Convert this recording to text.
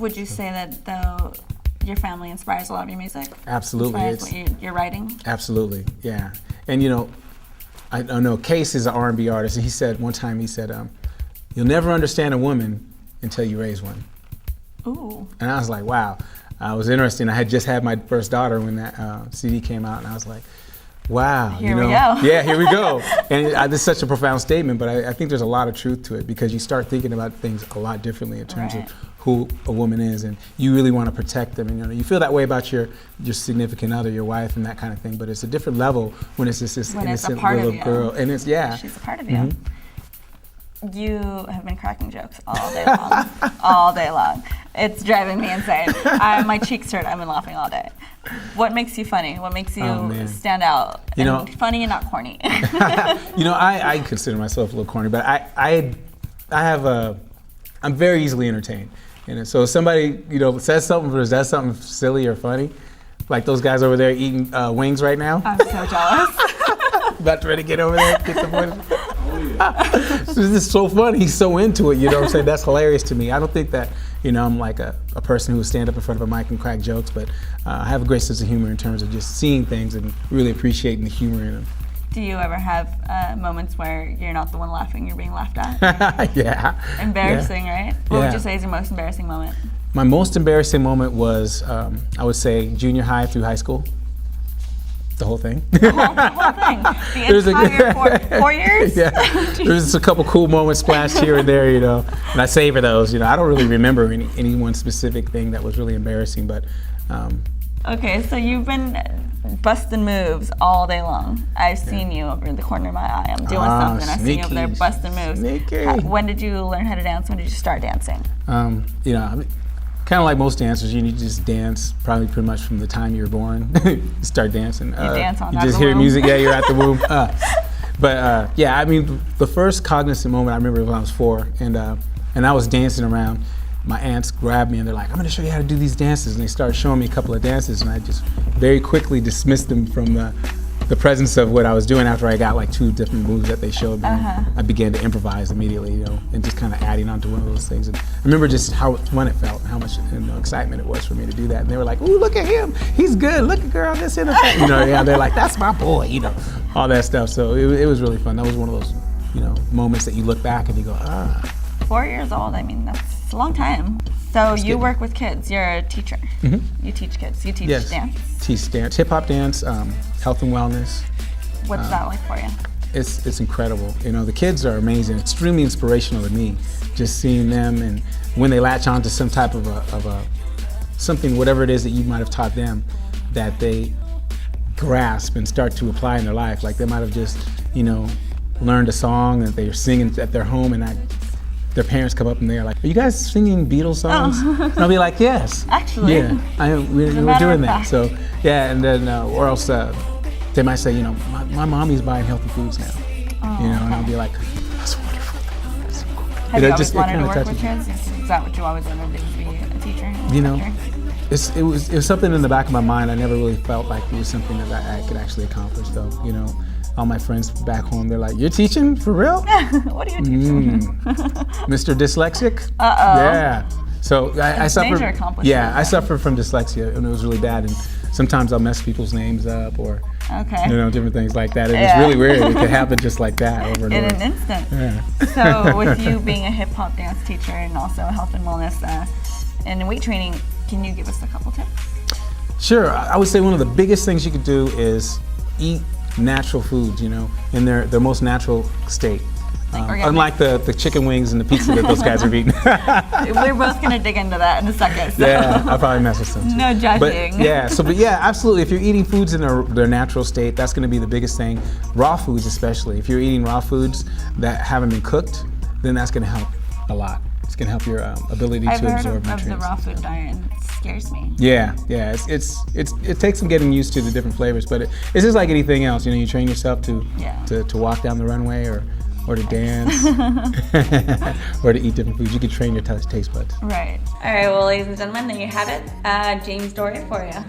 Would you say that though your family inspires a lot of your music? Absolutely. Inspires what you're writing? Absolutely, yeah. And you know, I know Case is an R&B artist, and he said one time, you'll never understand a woman until you raise one. Ooh. And I was like, wow. It was interesting. I had just had my first daughter when that CD came out, and I was like, wow. Here we go. Yeah, here we go. And it's such a profound statement, but I think there's a lot of truth to it, because you start thinking about things a lot differently in terms of who a woman is, and you really want to protect them. And you feel that way about your significant other, your wife, and that kind of thing. But it's a different level when it's just this innocent little girl, and it's she's a part of you. You have been cracking jokes all day long, all day long. It's driving me insane. My cheeks hurt. I've been laughing all day. What makes you funny? What makes you stand out? Funny and not corny. I consider myself a little corny, but I'm very easily entertained. And so if somebody says something or does something silly or funny, like those guys over there eating wings right now. I'm so jealous. About ready to get over there, get some wings. This is so funny. He's so into it. You know what I'm saying? That's hilarious to me. I don't think that I'm like a person who would stand up in front of a mic and crack jokes, but I have a great sense of humor in terms of just seeing things and really appreciating the humor in them. Do you ever have moments where you're not the one laughing, you're being laughed at? Yeah. Embarrassing, right? What would you say is your most embarrassing moment? My most embarrassing moment was, I would say, junior high through high school. The whole thing. The whole thing. The entire 4 years? Yeah. There's a couple cool moments splashed here and there, and I savor those. I don't really remember any one specific thing that was really embarrassing, but. Okay, so you've been busting moves all day long. I've seen you over in the corner of my eye. I'm doing something. I've seen you over there busting moves. When did you learn how to dance? When did you start dancing? Kind of like most dancers, you just dance probably pretty much from the time you were born. You start dancing. You dance on You just hear music, you're at the womb. The first cognizant moment I remember when I was 4, and I was dancing around. My aunts grabbed me and they're like, I'm going to show you how to do these dances. And they started showing me a couple of dances, and I just very quickly dismissed them from the presence of what I was doing. After I got like 2 different moves that they showed me, I began to improvise immediately, and just kind of adding on to one of those things. And I remember just how fun it felt and how much excitement it was for me to do that. And they were like, ooh, look at him. He's good. Look at girl, this and that. They're like, that's my boy, all that stuff. So it was really fun. That was one of those, moments that you look back and you go, 4 years old, that's a long time. So you work with kids, you're a teacher. You teach kids, you teach dance. Teach dance, hip hop dance, health and wellness. What's that like for you? It's incredible. The kids are amazing, extremely inspirational to me. Just seeing them, and when they latch on to some type of something, whatever it is that you might have taught them, that they grasp and start to apply in their life. Like they might have just, learned a song that they're singing at their home, and their parents come up and they're like, are you guys singing Beatles songs? And I'll be like, yes. Actually. Yeah, we're doing that. So, and then, or else they might say, my mommy's buying healthy foods now. And I'll be like, that's wonderful. That's so cool. Have you always wanted to work with kids? Is that what you always wanted to be, a teacher? It was something in the back of my mind. I never really felt like it was something that I could actually accomplish, though. All my friends back home, they're like, you're teaching for real? What are you teaching? Mr. Dyslexic? Uh-oh. Yeah. So I suffer. Major accomplishment. Yeah, I suffer from dyslexia, and it was really bad. And sometimes I'll mess people's names up, or different things like that. And it's really weird. It could happen just like that over and over. In an instant. Yeah. So with you being a hip hop dance teacher and also health and wellness and weight training, can you give us a couple tips? Sure. I would say one of the biggest things you could do is eat natural foods, in their most natural state. Unlike the chicken wings and the pizza that those guys are eating. We're both going to dig into that in a second. So. Yeah, I'll probably mess with some too. No judging. But absolutely. If you're eating foods in their natural state, that's going to be the biggest thing. Raw foods especially. If you're eating raw foods that haven't been cooked, then that's going to help a lot. It's going to help your ability to absorb nutrients. I've heard of the raw food diet, and it scares me. Yeah. It takes some getting used to the different flavors, but it's just like anything else. You train yourself to walk down the runway or to dance or to eat different foods. You can train your taste buds. Right. All right. Well, ladies and gentlemen, there you have it. James Dore for you.